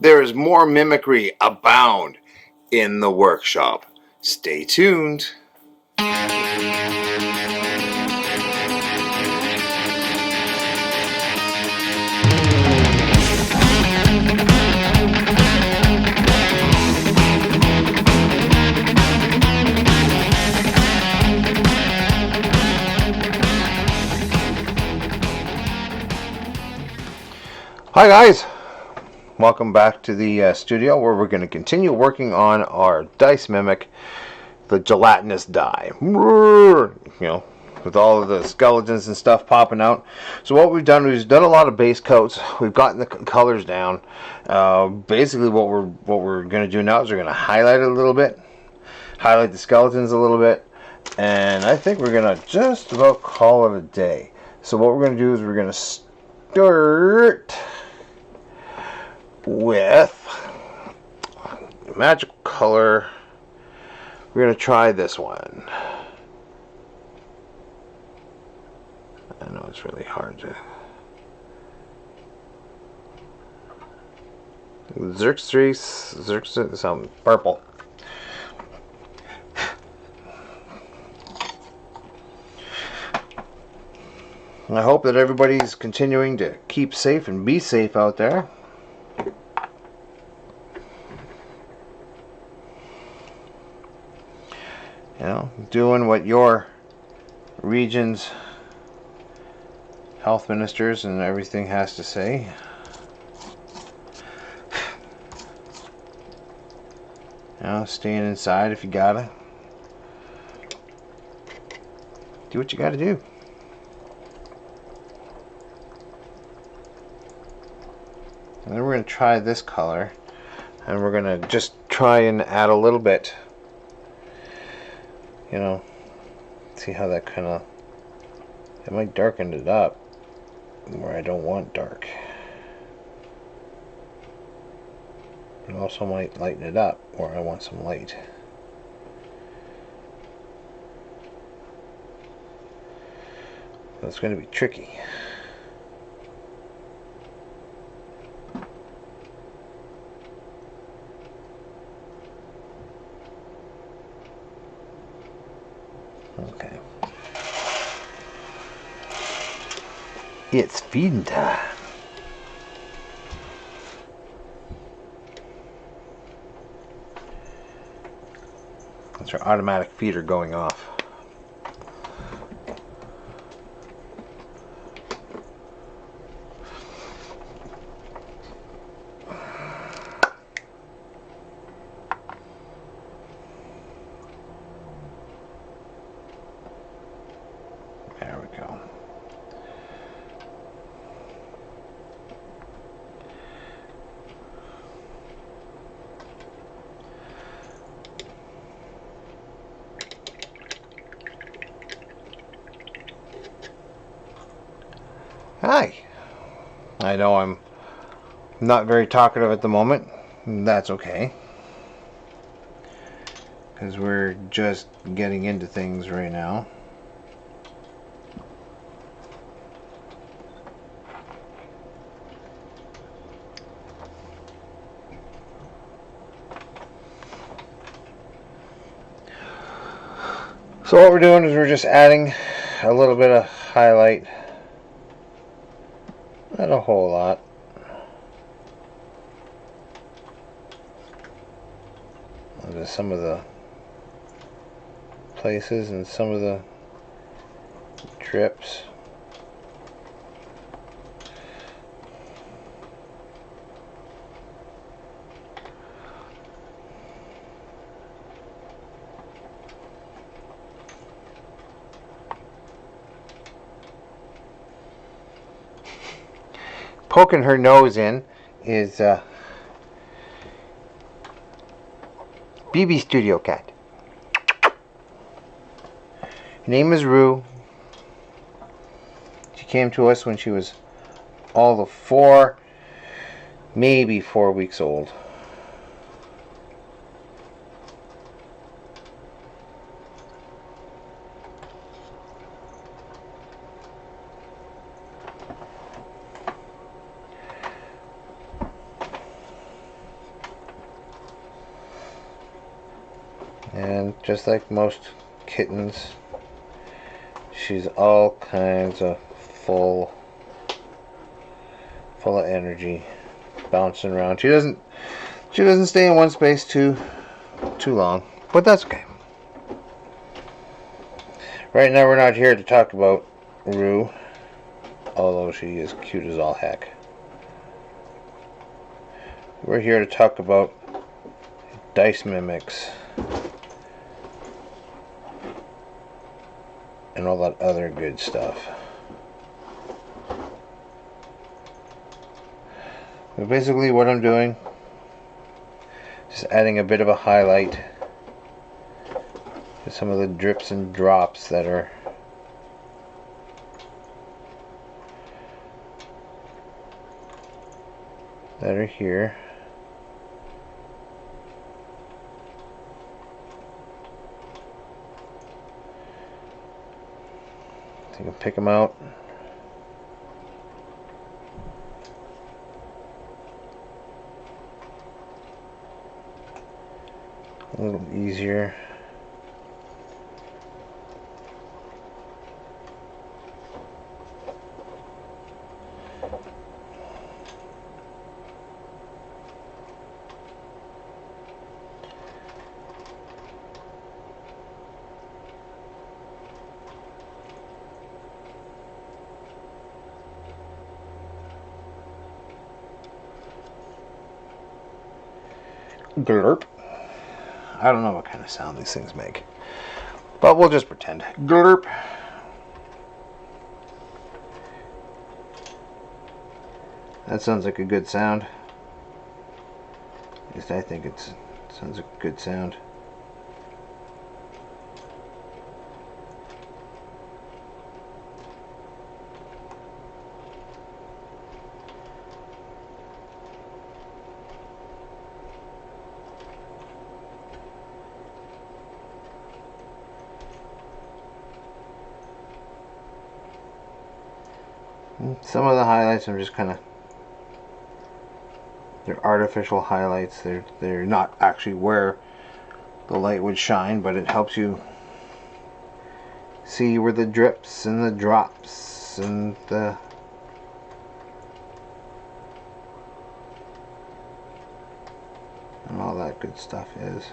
There is more mimicry abound in the workshop. Stay tuned. Hi guys, welcome back to the studio where we're going to continue working on our dice mimic, the Gelatinous die. You know, with all of the skeletons and stuff popping out. So what we've done a lot of base coats. We've gotten the colors down. Basically, what we're going to do now is we're going to highlight it a little bit, highlight the skeletons a little bit, and I think we're going to just about call it a day. So what we're going to do is we're going to start with magical color. We're going to try this one. I know it's really hard to. Xerxes, some purple. I hope that everybody's continuing to keep safe and be safe out there. You know, doing what your region's health ministers and everything has to say. You know, staying inside if you gotta. Do what you gotta do. And then we're going to try this color. And we're going to just try and add a little bit. You know, see how that kind of, it might darken it up where I don't want dark. It also might lighten it up where I want some light. That's going to be tricky. Okay. It's feeding time. That's our automatic feeder going off. There we go. Hi. I know I'm not very talkative at the moment. That's okay. Because we're just getting into things right now. So what we're doing is we're just adding a little bit of highlight. Not a whole lot. Onto some of the places and some of the trips. Poking her nose in is BB Studio Cat. Her name is Rue. She came to us when she was all of 4, maybe 4 weeks old. And just like most kittens, she's all kinds of full of energy, bouncing around. She doesn't stay in one space too long, but that's okay. Right now we're not here to talk about Rue, although she is cute as all heck. We're here to talk about dice mimics and all that other good stuff. But basically what I'm doing, just adding a bit of a highlight to some of the drips and drops that are here. So you can pick them out. A little easier. Glurp. I don't know what kind of sound these things make, but we'll just pretend. Glurp. That sounds like a good sound. At least I think it sounds like a good sound. Some of the highlights I'm just kind of, they're artificial highlights. They're not actually where the light would shine, but it helps you see where the drips and the drops and the and all that good stuff is.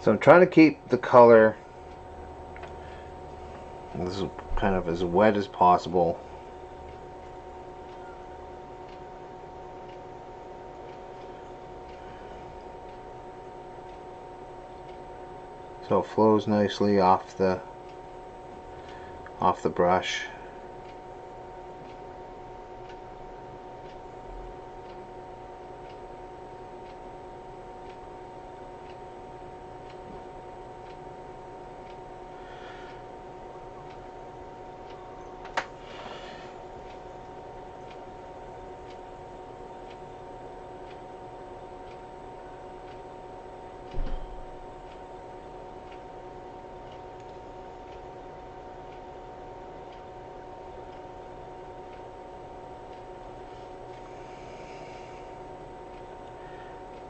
So I'm trying to keep the color, this is kind of as wet as possible. So it flows nicely off the brush.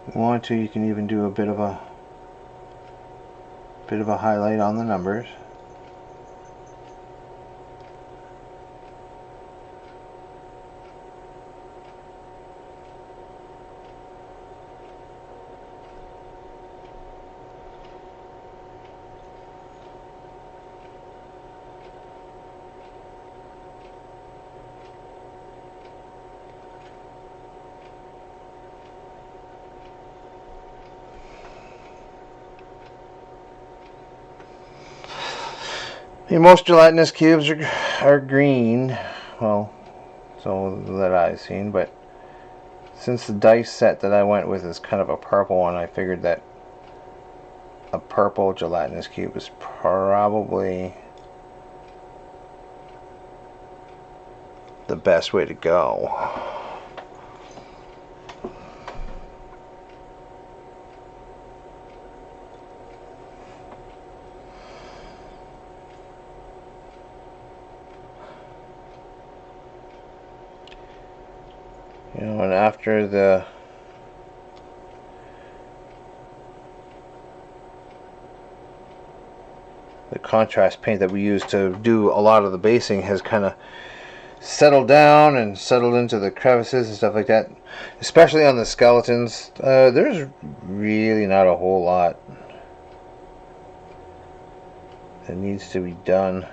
If you want to, you can even do a bit of a highlight on the numbers. Most gelatinous cubes are green, well, so that I've seen, but since the dice set that I went with is kind of a purple one, I figured that a purple gelatinous cube is probably the best way to go. You know, and after the contrast paint that we used to do a lot of the basing has kind of settled down and settled into the crevices and stuff like that, especially on the skeletons, there's really not a whole lot that needs to be done.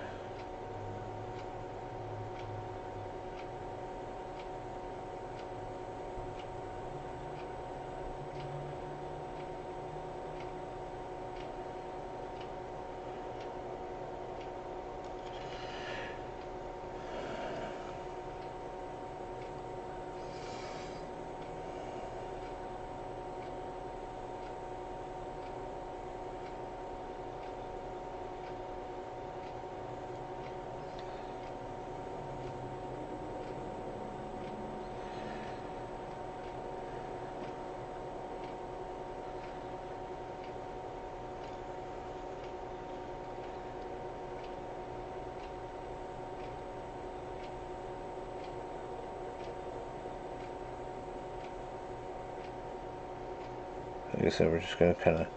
Like I said, we're just going to kind of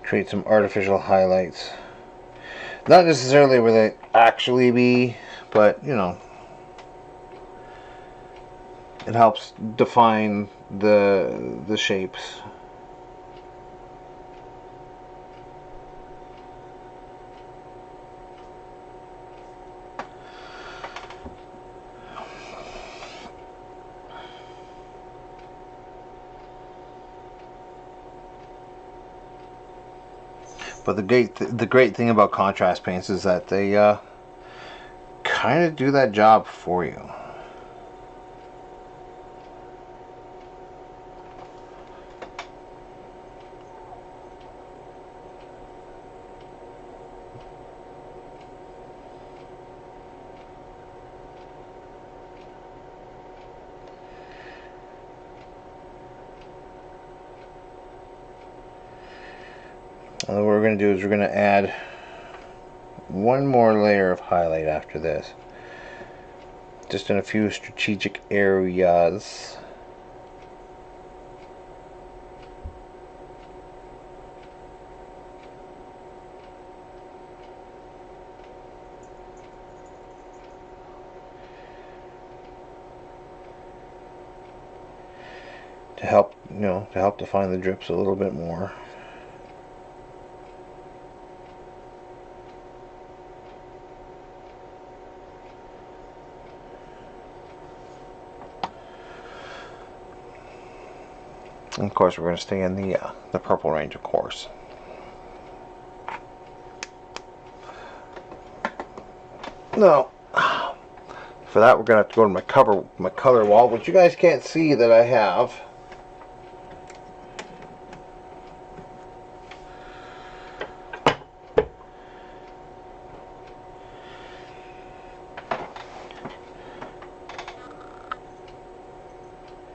create some artificial highlights. Not necessarily where they actually be, but, you know, it helps define the shapes. But the great thing about contrast paints is that they kind of do that job for you. And what we're going to do is we're going to add one more layer of highlight after this, just in a few strategic areas. To help, you know, to help define the drips a little bit more. And of course, we're going to stay in the purple range, of course. Now, for that, we're going to have to go to my color wall, which you guys can't see that I have.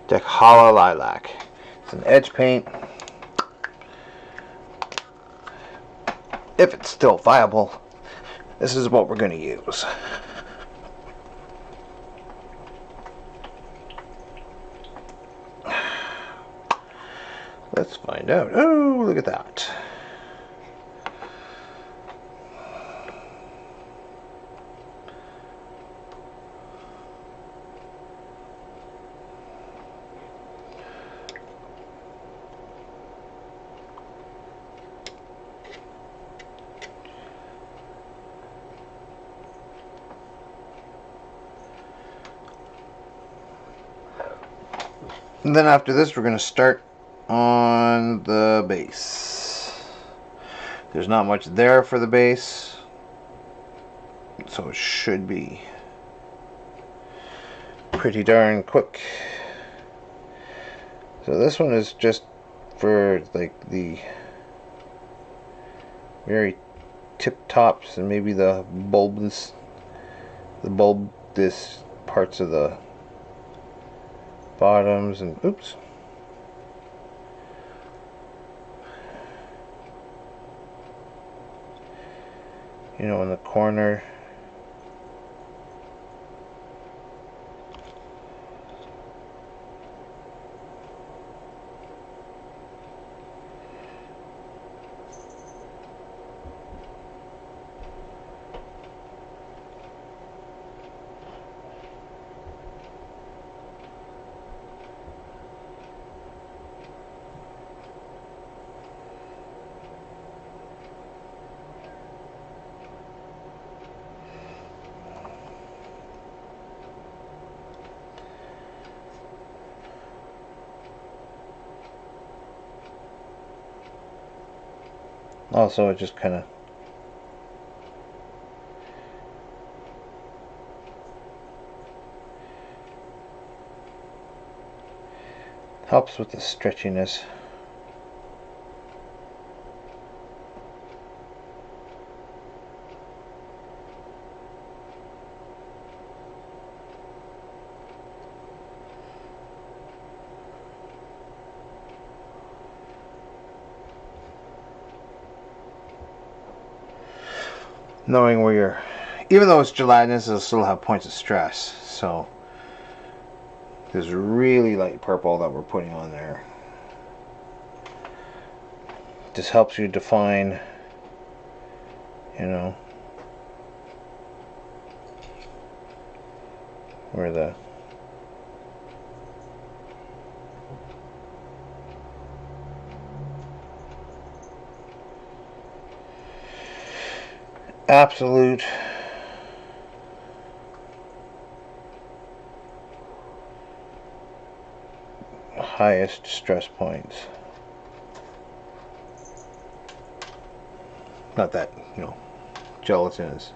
Dekhala Lilac. It's an edge paint. If it's still viable, this is what we're going to use. Let's find out. Oh, look at that. And then after this, we're going to start on the base. There's not much there for the base, so it should be pretty darn quick. So this one is just for like the very tip tops and maybe the bulbous parts of the bottoms and oops. You know, in the corner. Also, it just kind of helps with the stretchiness. Knowing where you're, even though it's gelatinous, it'll still have points of stress. So this really light purple that we're putting on there just helps you define, you know, where the absolute highest stress points. Not that, you know, gelatin is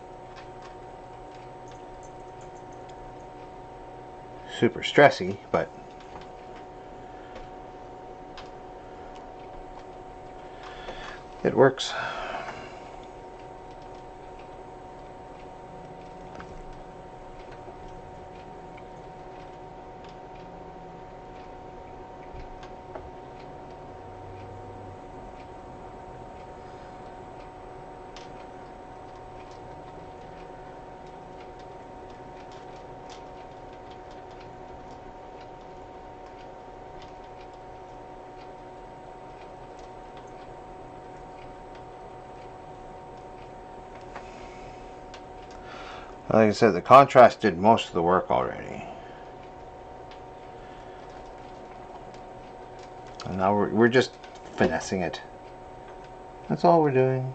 super stressy, but it works. Like I said, the contrast did most of the work already. And now we're just finessing it. That's all we're doing.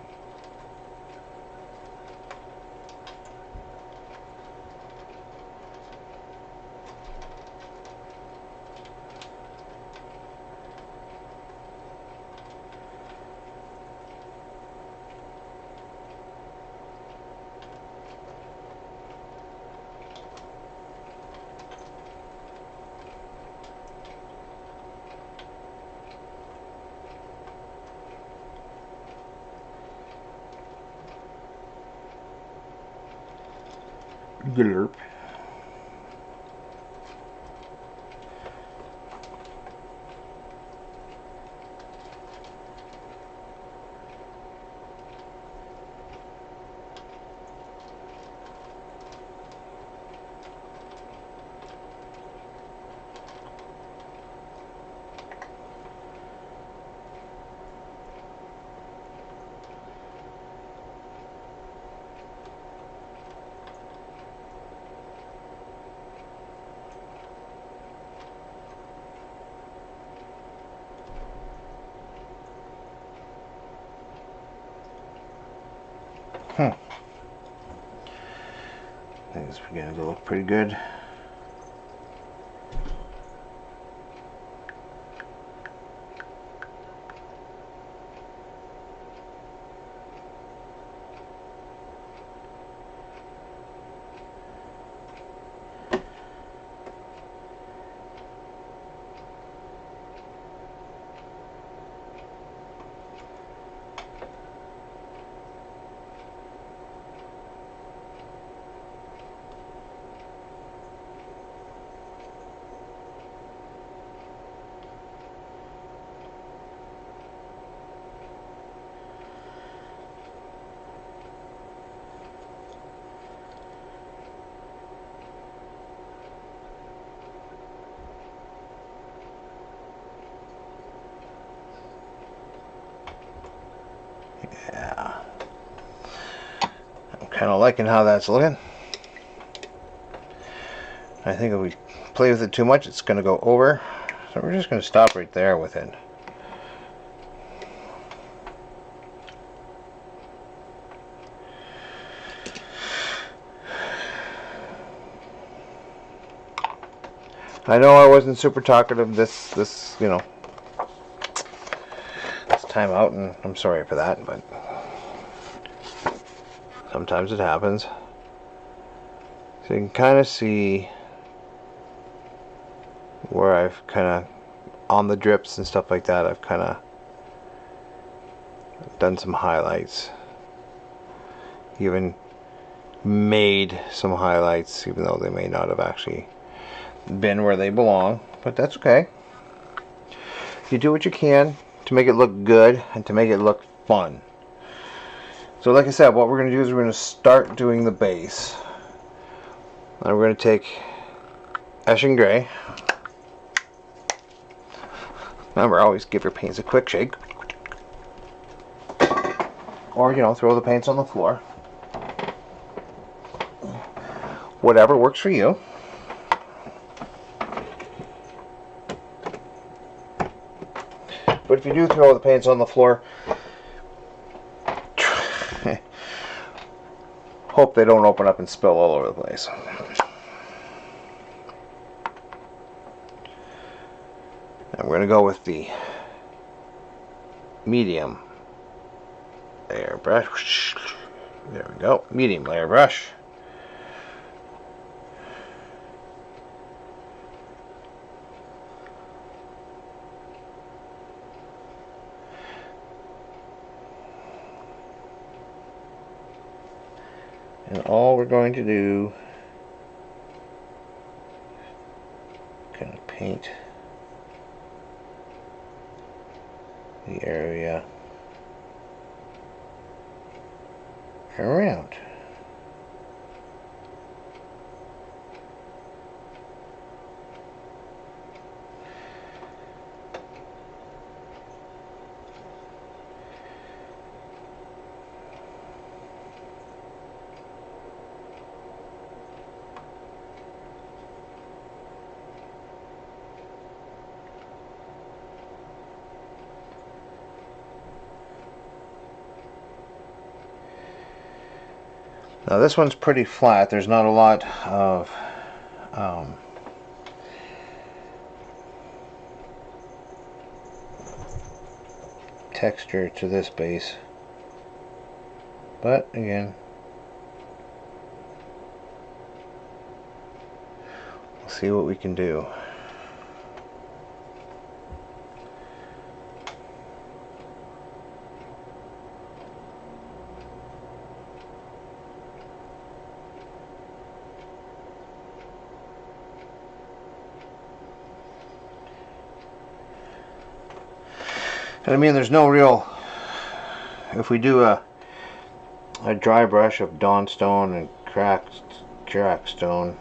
Glurp. I think it's beginning to look pretty good. Yeah. I'm kind of liking how that's looking. I think if we play with it too much, it's going to go over. So we're just going to stop right there with it. I know I wasn't super talkative this you know, this time out, and I'm sorry for that, but sometimes it happens. So you can kind of see where I've kind of, on the drips and stuff like that, I've kind of done some highlights. Even made some highlights, even though they may not have actually been where they belong, but that's okay. You do what you can to make it look good and to make it look fun. So like I said, what we're going to do is we're going to start doing the base. And we're going to take Eshin Gray. Remember, always give your paints a quick shake. Or, you know, throw the paints on the floor. Whatever works for you. But if you do throw the paints on the floor, hope they don't open up and spill all over the place. And we're going to go with the medium layer brush. There we go. Medium layer brush. And all we're going to do, kind of paint the area around. Now this one's pretty flat. There's not a lot of texture to this base, but again, we'll see what we can do. And I mean, there's no real, if we do a dry brush of Dawn Stone and Crack Stone,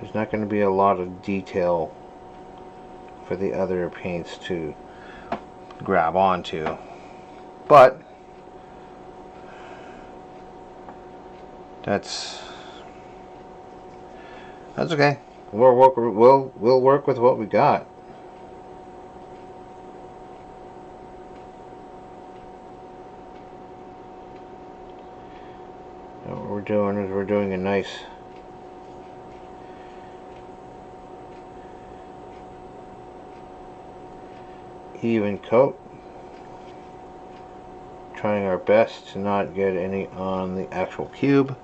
there's not going to be a lot of detail for the other paints to grab onto. But that's okay. We'll work with what we got. What we're doing is we're doing a nice even coat, trying our best to not get any on the actual cube.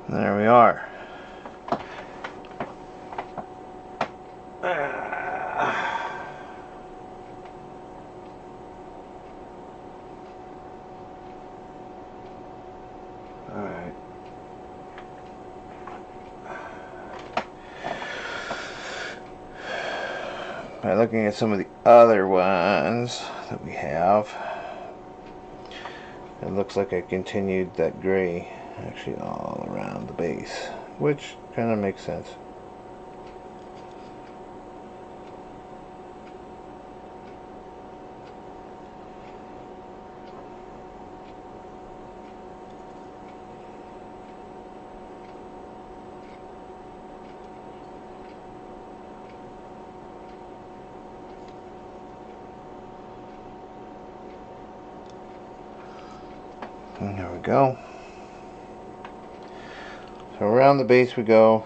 There we are. Alright. By looking at some of the other ones that we have, it looks like I continued that gray actually all around the base, which kind of makes sense. we go. So around the base we go.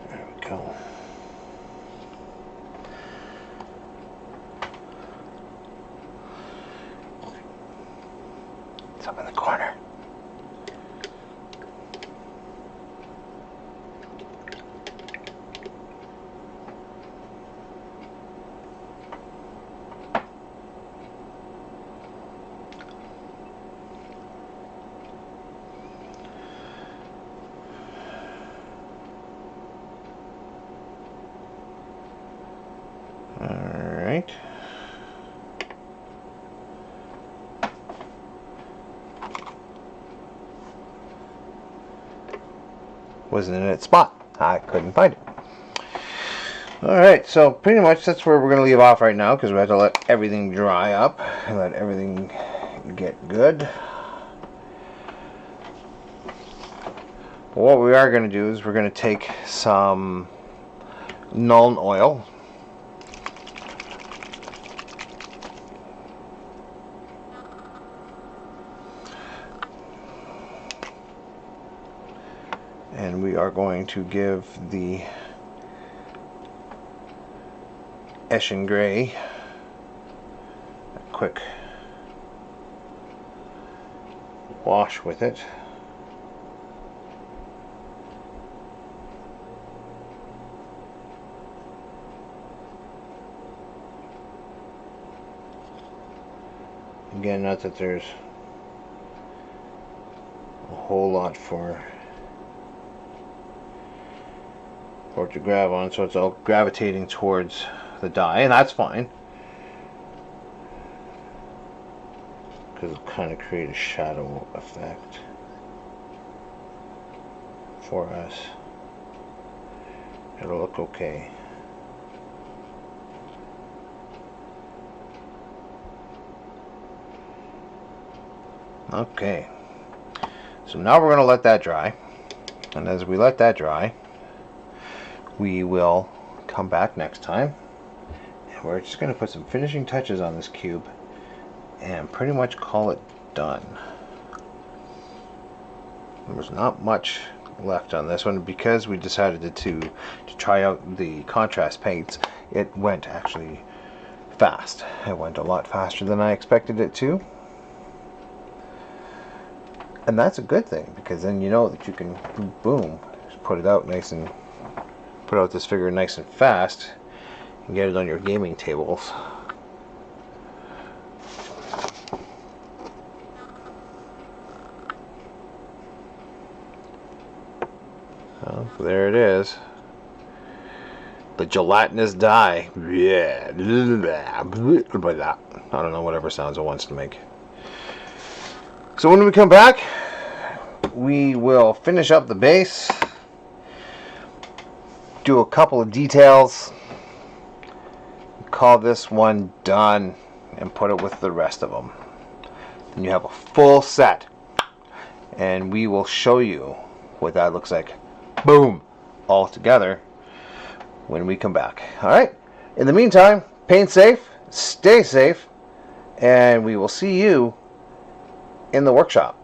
There we go. It's up in the corner. Alright. Wasn't in its spot. I couldn't find it. Alright, so pretty much that's where we're going to leave off right now, because we have to let everything dry up and let everything get good. What we are going to do is we're going to take some Nuln oil. And we are going to give the Eshin Gray a quick wash with it. Again, not that there's a whole lot for it to grab on, so it's all gravitating towards the dye, and that's fine, because it'll kind of create a shadow effect for us. It'll look okay. Okay, so now we're going to let that dry, and as we let that dry, we will come back next time, and we're just going to put some finishing touches on this cube and pretty much call it done. There's not much left on this one because we decided to try out the contrast paints. It went actually fast. It went a lot faster than I expected it to. And that's a good thing, because then you know that you can, boom, just put it out nice and put out this figure nice and fast and get it on your gaming tables. So there it is. The gelatinous dye. Yeah. I don't know, whatever sounds it wants to make. So when we come back, we will finish up the base, do a couple of details, call this one done, and put it with the rest of them. Then you have a full set, and we will show you what that looks like, boom, all together when we come back. Alright, in the meantime, paint safe, stay safe, and we will see you in the workshop.